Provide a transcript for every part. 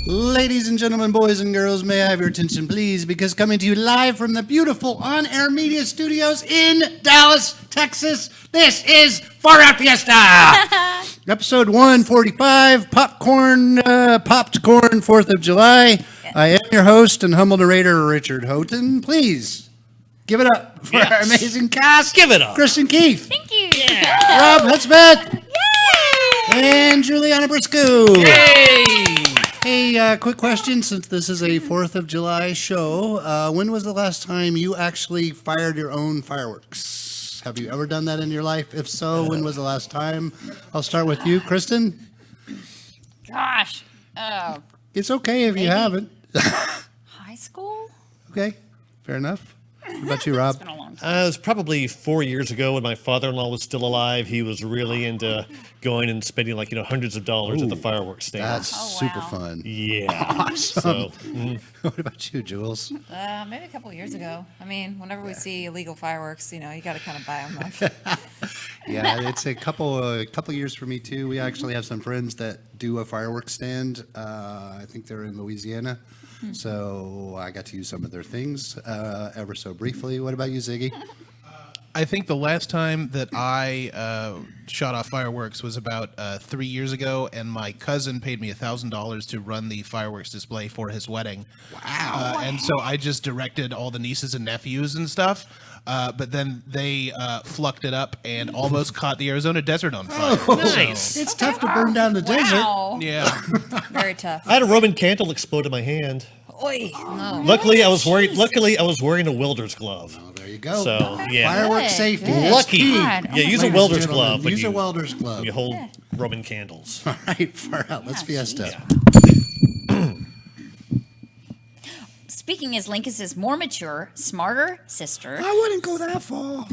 Ladies and gentlemen, boys and girls, may I have your attention, please? Because coming to you live from the beautiful on-air media studios in Dallas, Texas, this is Far Out Fiesta! Episode 145, Popd'Korn, 4th of July. I am your host and humble narrator, Richard Houghton. Please, give it up for our amazing cast. Give it up. Kristin Keith. Thank you. Yeah. Robb Hudspeth. Yay! And JuliAnna Briscoe. Yay! Hey, quick question, since this is a 4th of July show, when was the last time you actually fired your own fireworks? Have you ever done that in your life? If so, when was the last time? I'll start with you, Kristin. Gosh. It's okay if you haven't. High school? Okay, fair enough. What about you, Robb? It's been a long time. It was probably 4 years ago when my father-in-law was still alive. He was really into going and spending hundreds of dollars at the fireworks stand. That's super wow. fun. Yeah. Awesome. So, What about you, Jules? Maybe a couple of years ago. I mean, whenever we see illegal fireworks, you got to kind of buy them. Yeah, it's a couple years for me too. We actually have some friends that do a fireworks stand. I think they're in Louisiana, so I got to use some of their things ever so briefly. What about you, Ziggy? I think the last time that I shot off fireworks was about 3 years ago, and my cousin paid me $1,000 to run the fireworks display for his wedding. Wow! And so I just directed all the nieces and nephews and stuff. But then they flucked it up and almost caught the Arizona desert on fire. Oh, nice. It's tough to burn down the desert. Wow. Yeah. Very tough. I had a Roman candle explode in my hand. Oy. No. Luckily, I was wearing a welder's glove. Oh, there you go. So, yeah. Firework Good, safety. good. That's Lucky. key. God. Yeah, use a Ladies welder's and gentlemen, glove when use a you, welder's glove. when you hold Roman candles. All right, far out. Let's Yeah, fiesta. Speaking as Linkous' more mature, smarter sister. I wouldn't go that far.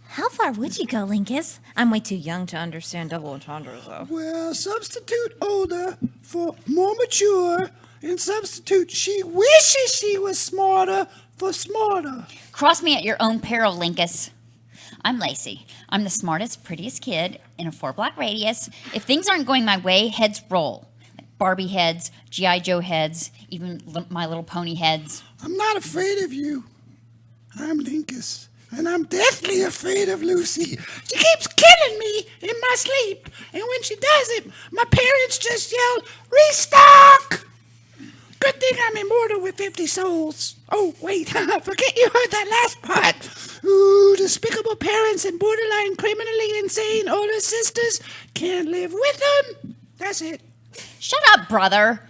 How far would you go, Linkous? I'm way too young to understand double entendres, though. Well, substitute older for more mature, and substitute she wishes she was smarter for smarter. Cross me at your own peril, Linkous. I'm Lacey. I'm the smartest, prettiest kid in a 4-block radius. If things aren't going my way, heads roll. Barbie heads, G.I. Joe heads, even My Little Pony heads. I'm not afraid of you. I'm Linkous, and I'm deathly afraid of Lucy. She keeps killing me in my sleep, and when she does it, my parents just yell, "Restock!" Good thing I'm immortal with 50 souls. Oh, wait, forget you heard that last part. Ooh, despicable parents and borderline criminally insane older sisters can't live with them. That's it. Shut up, brother.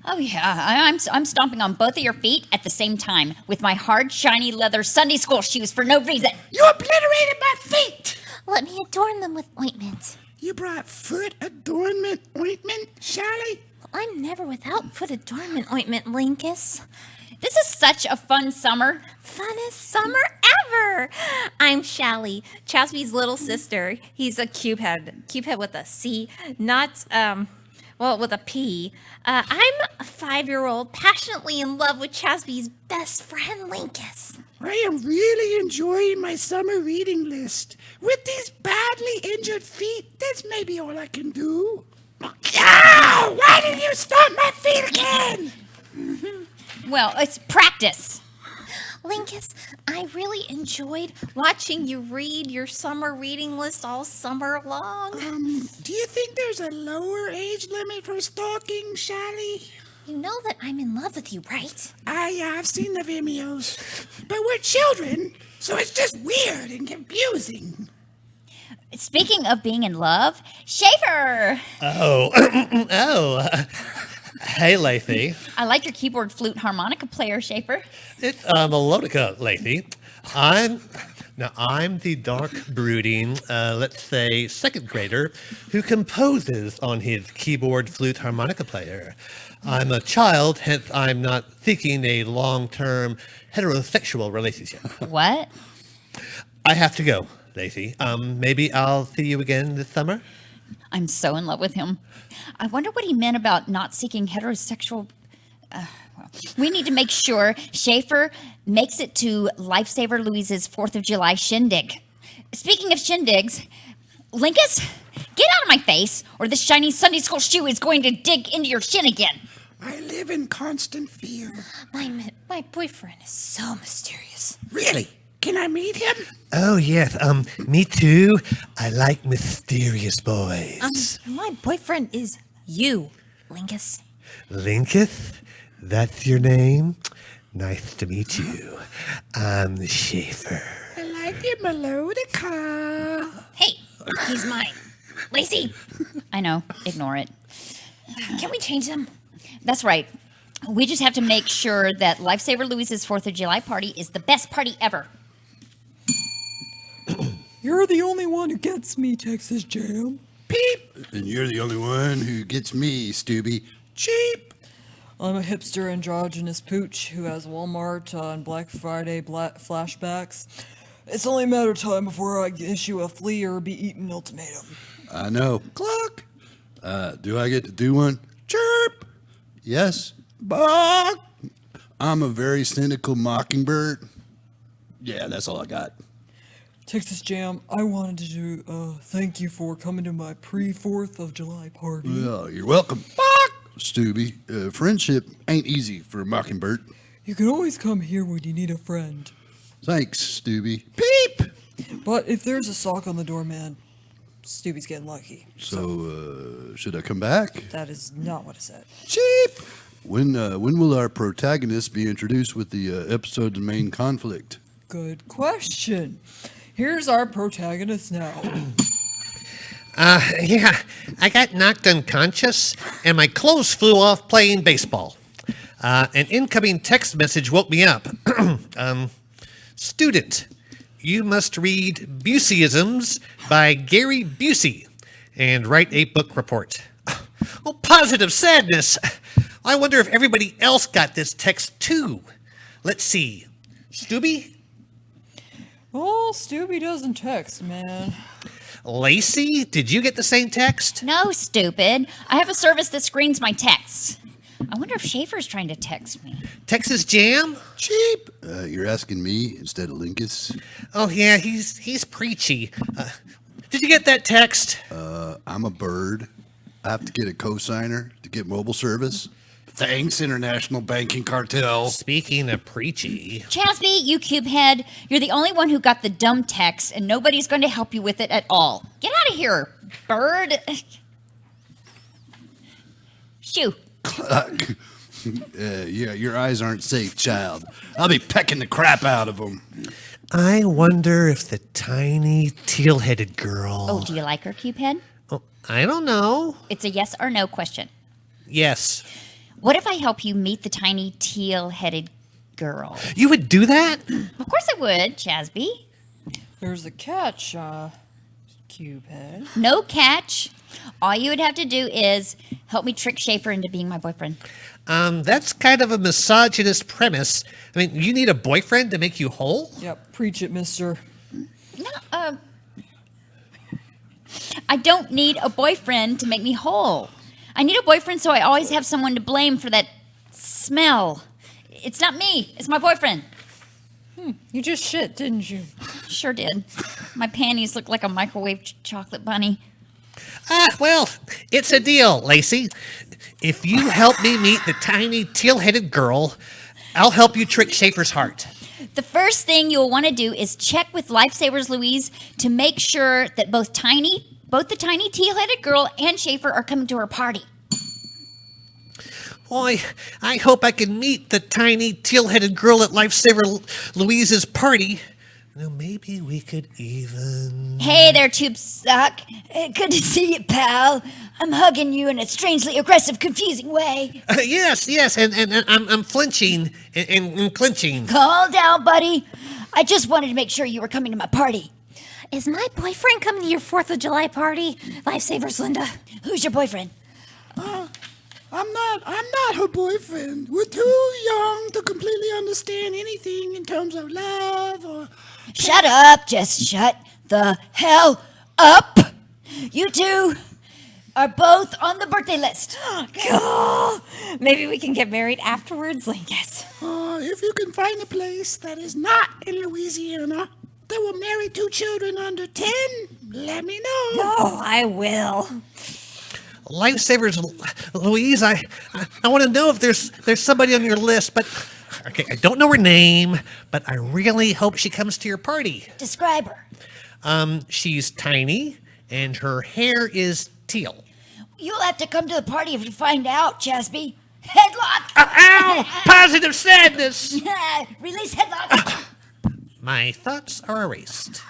Oh, yeah, I'm stomping on both of your feet at the same time with my hard, shiny leather Sunday school shoes for no reason. You obliterated my feet. Let me adorn them with ointment. You brought foot adornment ointment, Sally? I'm never without foot adornment ointment, Linkous. This is such a fun summer. Funnest summer ever! I'm Shally, Cosby's little sister. He's a cubehead with a C, not, with a P. I'm a 5-year-old passionately in love with Cosby's best friend, Linkous. I am really enjoying my summer reading list. With these badly injured feet, that's maybe all I can do. Ow! Why did you stomp my feet again? Well, it's practice. Linkous, I really enjoyed watching you read your summer reading list all summer long. Do you think there's a lower age limit for stalking, Sally? You know that I'm in love with you, right? I've seen the Vimeos. But we're children, so it's just weird and confusing. Speaking of being in love, Schaefer! Hey, Lathy. I like your keyboard flute harmonica player, Schaefer. Melodica, Lathy. I'm Now, I'm the dark, brooding, let's say, second grader who composes on his keyboard, flute, harmonica player. I'm a child, hence I'm not seeking a long-term heterosexual relationship. What? I have to go, Lacey. Maybe I'll see you again this summer? I'm so in love with him. I wonder what he meant about not seeking heterosexual. We need to make sure Schaefer makes it to Lifesaver Louise's 4th of July shindig. Speaking of shindigs, Linkous, get out of my face, or this shiny Sunday school shoe is going to dig into your shin again. I live in constant fear. My boyfriend is so mysterious. Really? Can I meet him? Oh, yes. Me too. I like mysterious boys. My boyfriend is you, Linkous. Linkous? That's your name? Nice to meet you. I'm Schaefer. I like your melodica. Hey, he's mine. Lacey, I know. Ignore it. can we change them? That's right. We just have to make sure that Lifesaver Louise's 4th of July party is the best party ever. You're the only one who gets me, Texas Jam. Peep. And you're the only one who gets me, Stubby. Cheap. I'm a hipster androgynous pooch who has Walmart on Black Friday flashbacks. It's only a matter of time before I issue a flea or be eaten ultimatum. I know. Cluck. Do I get to do one? Chirp. Yes. Bawk. I'm a very cynical mockingbird. Yeah, that's all I got. Texas Jam, I wanted to thank you for coming to my pre-4th of July party. Well, you're welcome. Bawk. Stubby, friendship ain't easy for a mockingbird. You can always come here when you need a friend. Thanks, Stubby. Peep. But if there's a sock on the door, man, Stubby's getting lucky. So, should I come back? That is not what I said. Cheap. When will our protagonist be introduced with the episode's main conflict? Good question. Here's our protagonist now. Yeah, I got knocked unconscious, and my clothes flew off playing baseball. An incoming text message woke me up. Student, you must read Buseyisms by Gary Busey and write a book report. Oh, positive sadness. I wonder if everybody else got this text too. Let's see. Stubby? Oh, Stubby doesn't text, man. Lacey, did you get the same text? No, stupid. I have a service that screens my texts. I wonder if Schaefer's trying to text me. Texas Jam? Cheap. You're asking me instead of Linkous? Oh, yeah, he's preachy. Did you get that text? I'm a bird. I have to get a cosigner to get mobile service. Thanks, International Banking Cartel. Speaking of preachy. Chasby, you cube head, you're the only one who got the dumb text, and nobody's going to help you with it at all. Get out of here, bird. Shoo. Yeah, your eyes aren't safe, child. I'll be pecking the crap out of them. I wonder if the tiny teal-headed girl... Oh, do you like her, cube head? Oh, I don't know. It's a yes or no question. Yes. What if I help you meet the tiny teal-headed girl? You would do that? Of course I would, Chasby. There's a catch, Cubehead. No catch. All you would have to do is help me trick Schaefer into being my boyfriend. That's kind of a misogynist premise. I mean, you need a boyfriend to make you whole? Yep, preach it, mister. No, I don't need a boyfriend to make me whole. I need a boyfriend so I always have someone to blame for that smell. It's not me. It's my boyfriend. You just shit, didn't you? Sure did. My panties look like a microwave chocolate bunny. Well, it's a deal, Lacey. If you help me meet the tiny teal-headed girl, I'll help you trick Schaefer's heart. The first thing you'll want to do is check with Lifesavers Louise to make sure that both the tiny teal-headed girl and Schaefer are coming to her party. Boy, I hope I can meet the tiny teal-headed girl at Lifesaver Louise's party. Now, maybe we could even... Hey there, Tube Suck. Good to see you, pal. I'm hugging you in a strangely aggressive, confusing way. Yes, and I'm flinching and clinching. Calm down, buddy. I just wanted to make sure you were coming to my party. Is my boyfriend coming to your 4th of July party? Lifesavers, Linda. Who's your boyfriend? I'm not her boyfriend. We're too young to completely understand anything in terms of love or... Shut up. Just shut the hell up. You two are both on the birthday list. Cool. Maybe we can get married afterwards, Linkous. If you can find a place that is not in Louisiana that will marry 2 children under 10, let me know. Oh, I will. Lifesavers, Louise, I want to know if there's somebody on your list, but okay, I don't know her name, but I really hope she comes to your party. Describe her. She's tiny, and her hair is teal. You'll have to come to the party if you find out, Chasby. Headlock! Ow! Positive sadness! Release headlock! My thoughts are erased.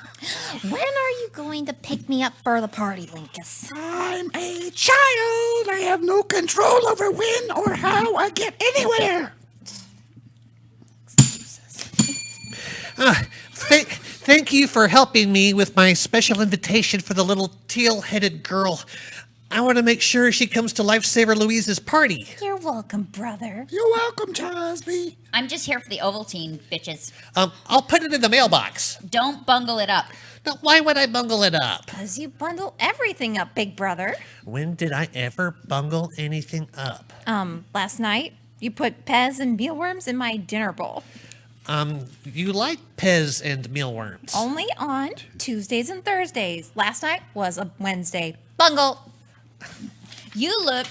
When are you going to pick me up for the party, Linkous? I'm a child. I have no control over when or how I get anywhere. Thank you for helping me with my special invitation for the little teal-headed girl. I want to make sure she comes to Lifesaver Louise's party. You're welcome, brother. You're welcome, Cosby. I'm just here for the Ovaltine, bitches. I'll put it in the mailbox. Don't bungle it up. Now, why would I bungle it up? Because you bundle everything up, big brother. When did I ever bungle anything up? Last night, you put Pez and mealworms in my dinner bowl. You like Pez and mealworms. Only on Tuesdays and Thursdays. Last night was a Wednesday. Bungle. You look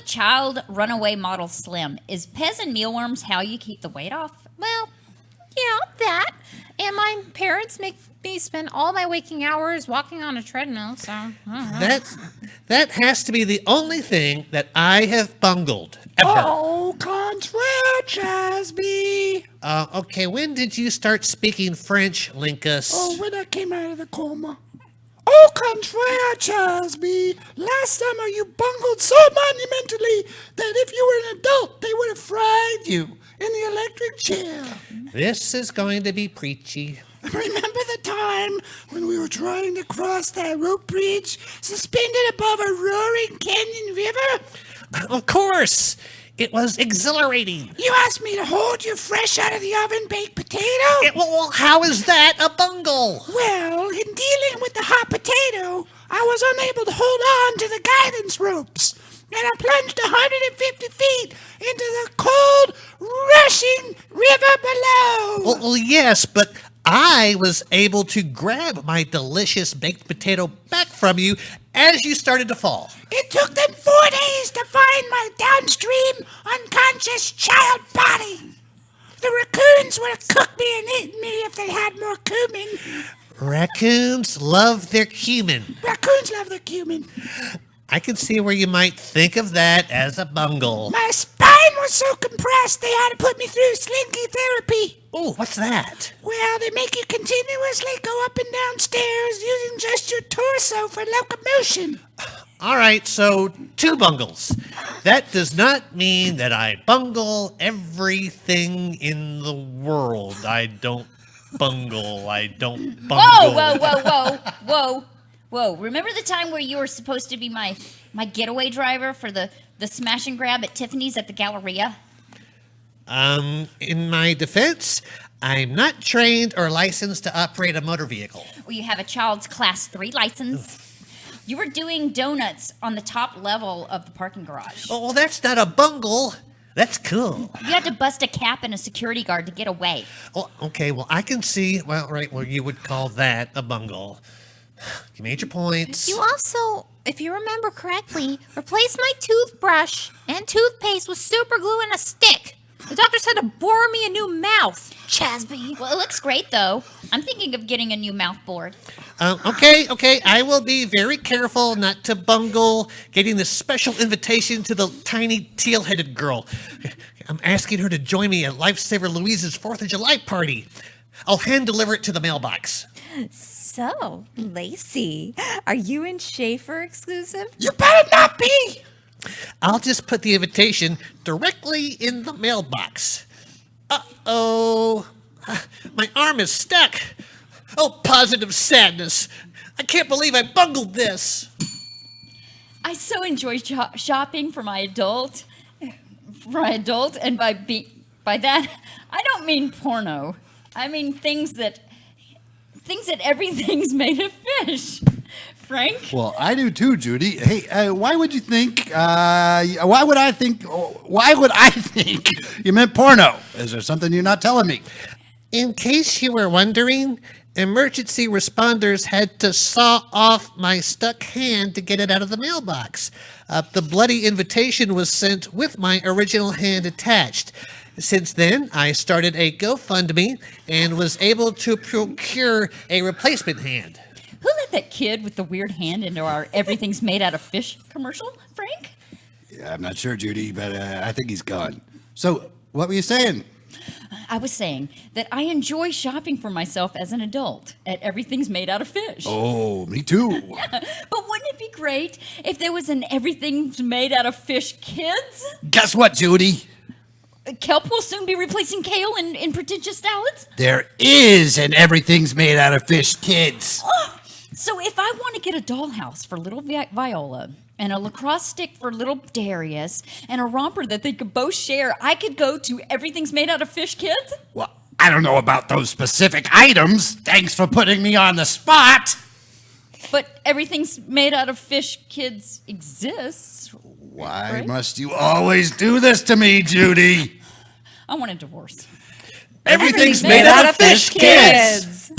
child runaway model slim. Is Pez and mealworms how you keep the weight off? Well, yeah, that. And my parents make me spend all my waking hours walking on a treadmill, so I don't know. That has to be the only thing that I have bungled ever. Oh, contraire, Cosby. Okay, when did you start speaking French, Linkous? Oh, when I came out of the coma. Au contraire, Cosby. Last summer you bungled so monumentally that if you were an adult, they would have fried you in the electric chair. This is going to be preachy. Remember the time when we were trying to cross that rope bridge suspended above a roaring canyon river? Of course! It was exhilarating. You asked me to hold you fresh out of the oven baked potato? Well, how is that a bungle? Well, in dealing with the hot potato, I was unable to hold on to the guidance ropes, and I plunged 150 feet into the cold, rushing river below. Well, yes, but I was able to grab my delicious baked potato back from you as you started to fall. It took them 4 days to find my downstream, unconscious child body. The raccoons would have cooked me and eaten me if they had more cumin. Raccoons love their cumin. Raccoons love their cumin. I can see where you might think of that as a bungle. My spine was so compressed they had to put me through slinky therapy. Oh, what's that? Well, they make you continuously go up and down stairs using just your torso for locomotion. All right, so 2 bungles. That does not mean that I bungle everything in the world. I don't bungle. Whoa. Remember the time where you were supposed to be my getaway driver for the smash and grab at Tiffany's at the Galleria? In my defense, I'm not trained or licensed to operate a motor vehicle. Well, you have a child's class 3 license. You were doing donuts on the top level of the parking garage. Oh, well, that's not a bungle. That's cool. You had to bust a cap and a security guard to get away. Oh, okay, well, I can see, you would call that a bungle. You made your points. You also, if you remember correctly, replaced my toothbrush and toothpaste with super glue and a stick. The doctors had to bore me a new mouth. Chasby. Well, it looks great, though. I'm thinking of getting a new mouth board. Okay. I will be very careful not to bungle getting this special invitation to the tiny teal-headed girl. I'm asking her to join me at Lifesaver Louise's 4th of July party. I'll hand-deliver it to the mailbox. So, Lacey, are you and Schaefer exclusive? You better not be! I'll just put the invitation directly in the mailbox. Uh-oh. My arm is stuck. Oh, positive sadness. I can't believe I bungled this. I so enjoy shopping for my adult, and by that, I don't mean porno. I mean things that everything's made of fish. Frank? Well, I do too, Judy. Hey, why would I think you meant porno? Is there something you're not telling me? In case you were wondering, emergency responders had to saw off my stuck hand to get it out of the mailbox. The bloody invitation was sent with my original hand attached. Since then, I started a GoFundMe and was able to procure a replacement hand. Who let that kid with the weird hand into our everything's made out of fish commercial, Frank? Yeah, I'm not sure, Judy, but I think he's gone. So, what were you saying? I was saying that I enjoy shopping for myself as an adult at Everything's Made Out of Fish. Oh, me too. But wouldn't it be great if there was an Everything's Made Out of Fish Kids? Guess what, Judy? Kelp will soon be replacing kale in pretentious salads. There is an Everything's Made Out of Fish Kids. Oh, so if I want to get a dollhouse for little Viola and a lacrosse stick for little Darius and a romper that they could both share, I could go to Everything's Made Out of Fish Kids? Well, I don't know about those specific items. Thanks for putting me on the spot. But Everything's Made Out of Fish Kids exists. Why right? must you always do this to me, Judy? I want a divorce. Everything's made out of fish kids.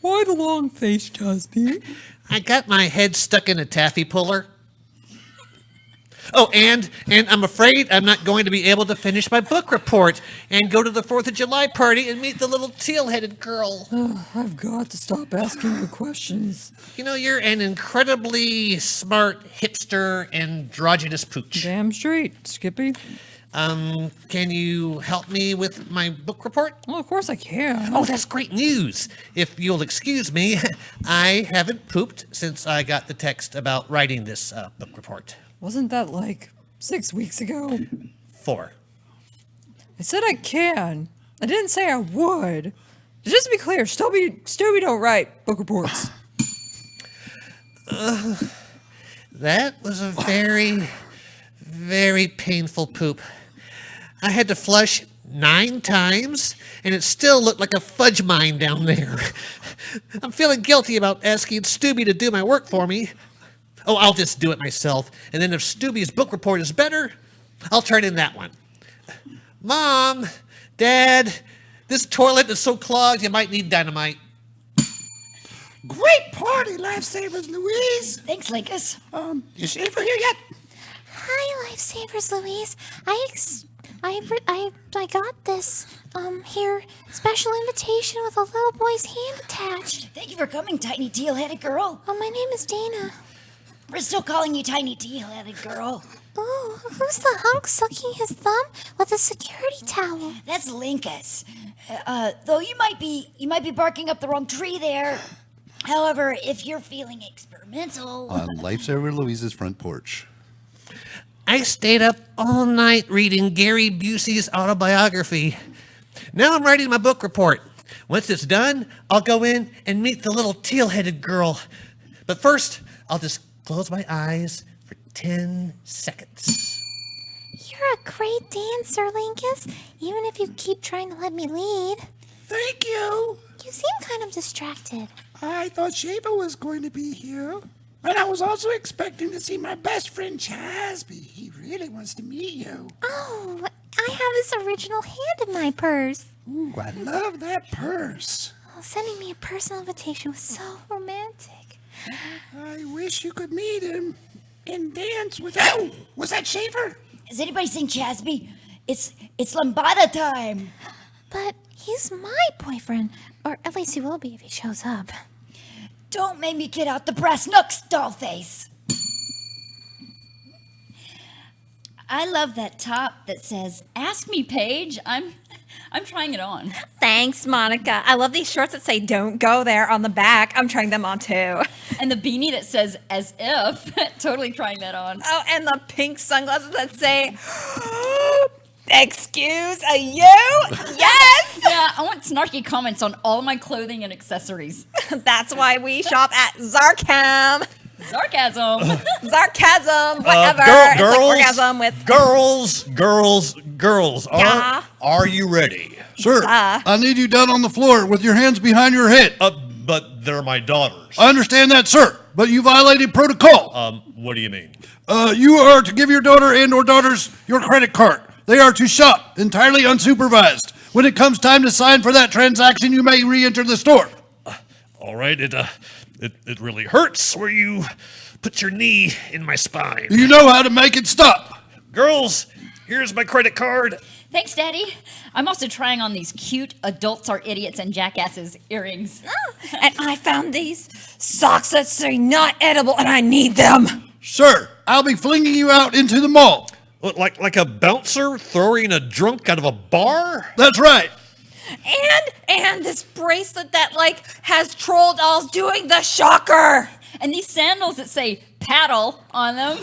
Why the long face, Cosby? I got my head stuck in a taffy puller. Oh, and I'm afraid I'm not going to be able to finish my book report and go to the 4th of July party and meet the little teal-headed girl. Oh, I've got to stop asking you questions. You know, you're an incredibly smart, hipster, androgynous pooch. Damn straight, Skippy. Can you help me with my book report? Well, of course I can. Oh, that's great news. If you'll excuse me, I haven't pooped since I got the text about writing this book report. Wasn't that like 6 weeks ago? 4. I said I can. I didn't say I would. Just to be clear, Stubby don't write book reports. That was a very, very painful poop. I had to flush 9 times, and it still looked like a fudge mine down there. I'm feeling guilty about asking Stubby to do my work for me. Oh, I'll just do it myself. And then if Stubby's book report is better, I'll turn in that one. Mom, Dad, this toilet is so clogged you might need dynamite. Great party, Lifesavers Louise. Thanks, Linkous. Is Schaefer here yet? Hi, Lifesavers Louise. I got this here special invitation with a little boy's hand attached. Thank you for coming, tiny teal-headed girl. Oh, my name is Dana. We're still calling you tiny teal-headed girl. Ooh, who's the hunk sucking his thumb with a security towel? That's Linkous. Though you might be barking up the wrong tree there. However, if you're feeling experimental... On Lifesaver Louise's front porch. I stayed up all night reading Gary Busey's autobiography. Now I'm writing my book report. Once it's done, I'll go in and meet the little teal-headed girl. But first, I'll just close my eyes for 10 seconds. You're a great dancer, Linkous, even if you keep trying to let me lead. Thank you. You seem kind of distracted. I thought Schaefer was going to be here. And I was also expecting to see my best friend Cosby. He really wants to meet you. Oh, I have this original hand in my purse. Ooh, I love that purse. Oh, sending me a personal invitation was so romantic. I wish you could meet him and dance with him. Oh, was that Schaefer? Has anybody seen Cosby? It's lambada time. But he's my boyfriend, or at least he will be if he shows up. Don't make me get out the brass knucks, dollface. I love that top that says, "Ask me, Paige." I'm trying it on. Thanks, Monica. I love these shorts that say "Don't go there" on the back. I'm trying them on too. And the beanie that says "As if." Totally trying that on. Oh, and the pink sunglasses that say Excuse you? Yes! Yeah, I want snarky comments on all my clothing and accessories. That's why we shop at Sarcasm. Sarcasm. Sarcasm, whatever. Girls, It's like orgasm with. girls. Yeah. Are you ready? Sir, I need you down on the floor with your hands behind your head. But they're my daughters. I understand that, sir, but you violated protocol. What do you mean? You are to give your daughter and or daughters your credit card. They are to shop entirely unsupervised. When it comes time to sign for that transaction, you may re-enter the store. All right, it really hurts where you put your knee in my spine. You know how to make it stop. Girls, here's my credit card. Thanks, Daddy. I'm also trying on these cute adults are idiots and jackasses earrings. And I found these socks that say not edible and I need them. Sir, I'll be flinging you out into the mall. What, like a bouncer throwing a drunk out of a bar? That's right. And this bracelet that like has troll dolls doing the shocker. And these sandals that say paddle on them.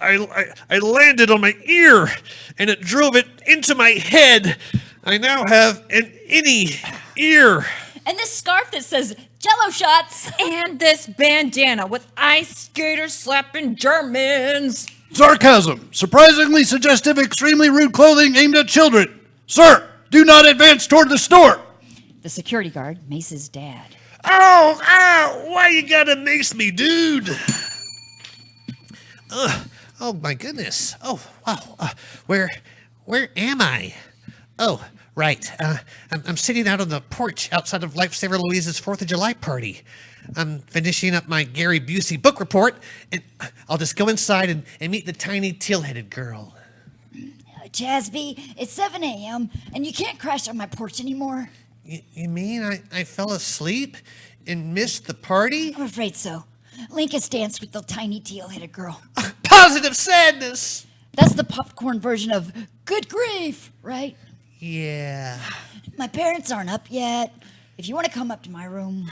I landed on my ear, and it drove it into my head. I now have an innie ear. And this scarf that says Jello shots. And this bandana with ice skaters slapping Germans. Sarcasm. Surprisingly suggestive, extremely rude clothing aimed at children. Sir, do not advance toward the store. The security guard, Mace's dad. Ow! Why you gotta mace me, dude? Oh my goodness. Oh wow. Where am I? Oh, right. I'm sitting out on the porch outside of Lifesaver Louise's 4th of July party. I'm finishing up my Gary Busey book report, and I'll just go inside and meet the tiny teal-headed girl. Chasby, it's 7 a.m. and you can't crash on my porch anymore. You mean I fell asleep and missed the party? I'm afraid so. Linkous danced with the tiny teal-headed girl. Positive sadness! That's the Popd'Korn version of good grief, right? Yeah. My parents aren't up yet. If you want to come up to my room.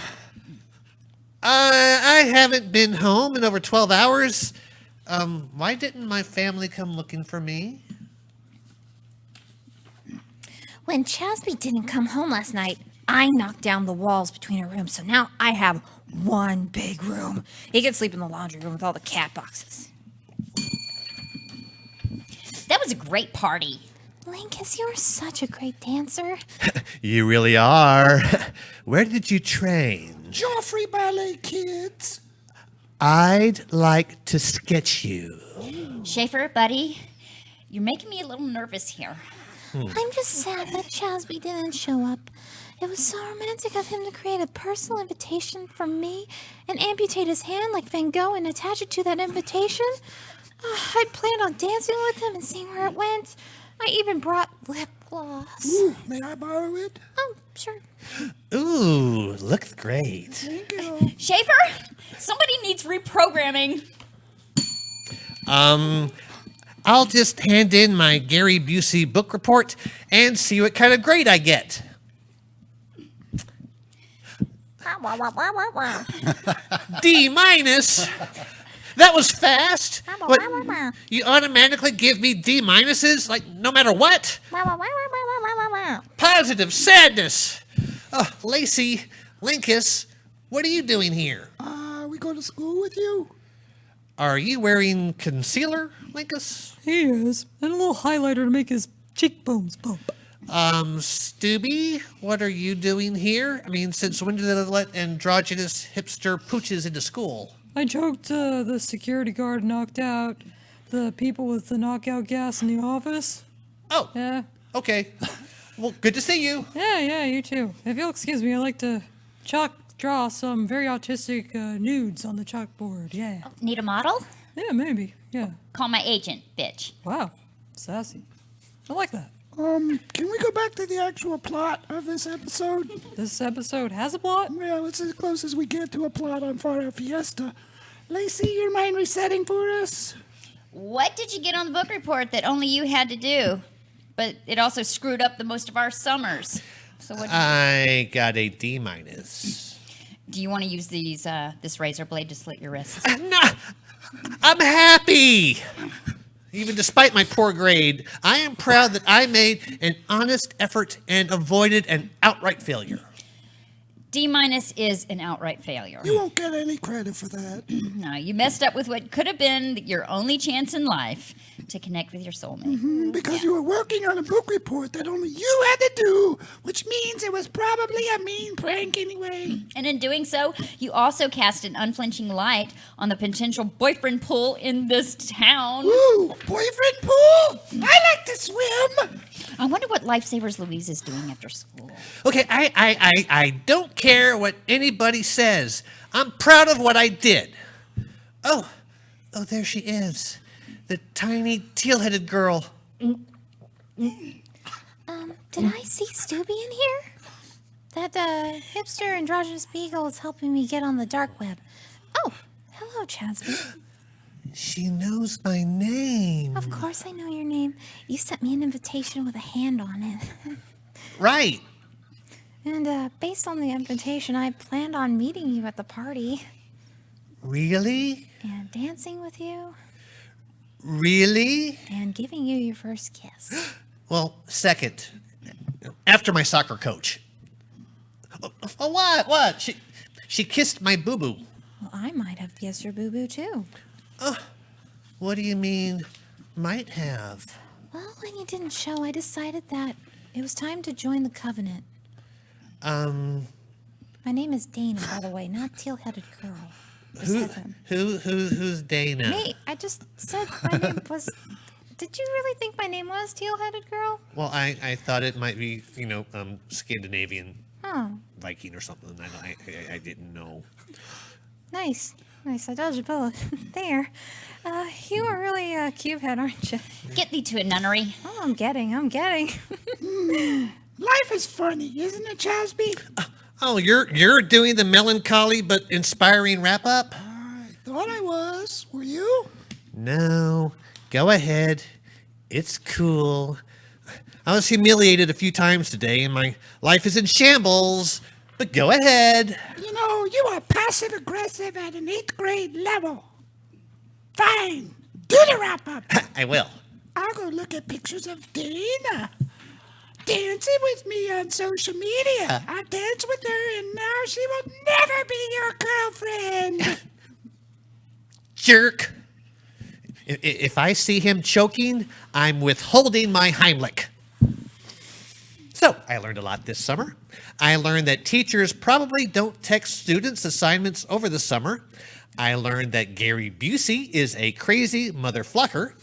I haven't been home in over 12 hours. Why didn't my family come looking for me? When Chasby didn't come home last night, I knocked down the walls between our rooms, so now I have one big room. He can sleep in the laundry room with all the cat boxes. That was a great party. Linkous, you're such a great dancer. You really are. Where did you train? Joffrey Ballet Kids. I'd like to sketch you. Schaefer, buddy, you're making me a little nervous here. I'm just sad that Chasby didn't show up. It was so romantic of him to create a personal invitation for me and amputate his hand like Van Gogh and attach it to that invitation. I'd planned on dancing with him and seeing where it went. I even brought lip gloss. Ooh, may I borrow it? Oh, sure. Ooh, looks great. Thank you. Schaefer, somebody needs reprogramming. I'll just hand in my Gary Busey book report and see what kind of grade I get. D minus. That was fast. What, you automatically give me D minuses, like no matter what? Positive sadness. Lacey, Linkous, what are you doing here? We go to school with you? Are you wearing concealer, Linkous? He is. And a little highlighter to make his cheekbones bump. Stubby, what are you doing here? I mean, since when did they let androgynous hipster pooches into school? I joked the security guard knocked out the people with the knockout gas in the office. Oh, Yeah. okay. Well, good to see you. Yeah, you too. If you'll excuse me, I'd like to draw some very autistic nudes on the chalkboard. Yeah. Need a model? Yeah, maybe. Yeah. Call my agent, bitch. Wow. Sassy. I like that. Can we go back to the actual plot of this episode? This episode has a plot? Well, it's as close as we get to a plot on Far Out Fiesta. Lacey, you mind resetting for us? What did you get on the book report that only you had to do? But it also screwed up the most of our summers. So what? I got a D minus. Do you want to use these this razor blade to slit your wrists? No, I'm happy. Even despite my poor grade, I am proud that I made an honest effort and avoided an outright failure. D- is an outright failure. You won't get any credit for that. No, you messed up with what could have been your only chance in life to connect with your soulmate. Because you were working on a book report that only you had to do, which means it was probably a mean prank anyway. And in doing so, you also cast an unflinching light on the potential boyfriend pool in this town. Ooh, boyfriend pool? I like to swim. I wonder what Lifesavers Louise is doing after school. Okay, I don't care what anybody says. I'm proud of what I did. Oh, there she is. The tiny teal-headed girl. Did I see Stubby in here? That hipster androgynous beagle is helping me get on the dark web. Oh, hello, Chasby. She knows my name. Of course I know your name. You sent me an invitation with a hand on it. Right. And based on the invitation, I planned on meeting you at the party. Really? And dancing with you. Really? And giving you your first kiss. Well, second. After my soccer coach. Oh, what? She kissed my boo-boo. Well, I might have kissed your boo-boo, too. What do you mean, might have? Well, when you didn't show, I decided that it was time to join the Covenant. My name is Dana, by the way, not Teal-Headed Girl. Who's Dana? Me, I just said my name was... Did you really think my name was Teal-Headed Girl? Well, I thought it might be, Scandinavian Oh, Viking or something. I didn't know. nice. Nice, I dodged a bullet. There. You are really a cubehead, aren't you? Get thee to a nunnery. Oh, I'm getting. Life is funny, isn't it, Chasby? Oh, you're doing the melancholy but inspiring wrap-up? I thought I was. Were you? No. Go ahead. It's cool. I was humiliated a few times today, and my life is in shambles. But go ahead. You know, you are passive-aggressive at an 8th grade level. Fine. Do the wrap-up. I will. I'll go look at pictures of Dana dancing with me on social media. I danced with her, and now she will never be your girlfriend. Jerk. If I see him choking, I'm withholding my Heimlich. So, I learned a lot this summer. I learned that teachers probably don't text students assignments over the summer. I learned that Gary Busey is a crazy motherflucker.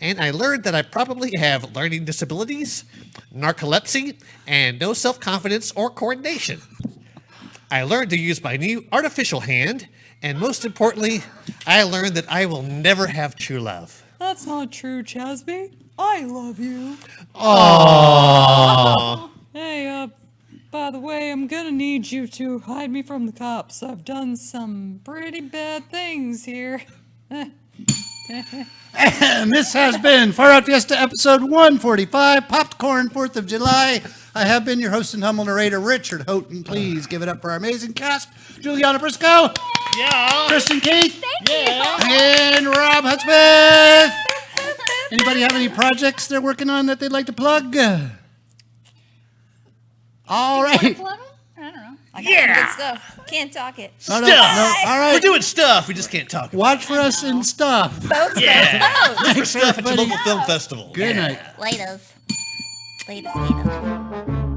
And I learned that I probably have learning disabilities, narcolepsy, and no self-confidence or coordination. I learned to use my new artificial hand, and most importantly, I learned that I will never have true love. That's not true, Chasby. I love you. Aww. Hey, by the way, I'm gonna need you to hide me from the cops. I've done some pretty bad things here. And this has been Far Out Fiesta episode 145, Popd'Korn, 4th of July. I have been your host and humble narrator, Richard Houghton. Please give it up for our amazing cast. JuliAnna Briscoe. Yeah. Kristin Keith. Thank you. And Robb Hudspeth. Anybody have any projects they're working on that they'd like to plug? All right. Plug 'em? I don't know. I got some good stuff. Can't talk it. No, no, Stuff. no. All right. We're doing stuff. We just can't talk about Watch for us in stuff. Yeah. Look for stuff at your local film festival. Good night. Laters. Latest, Laters.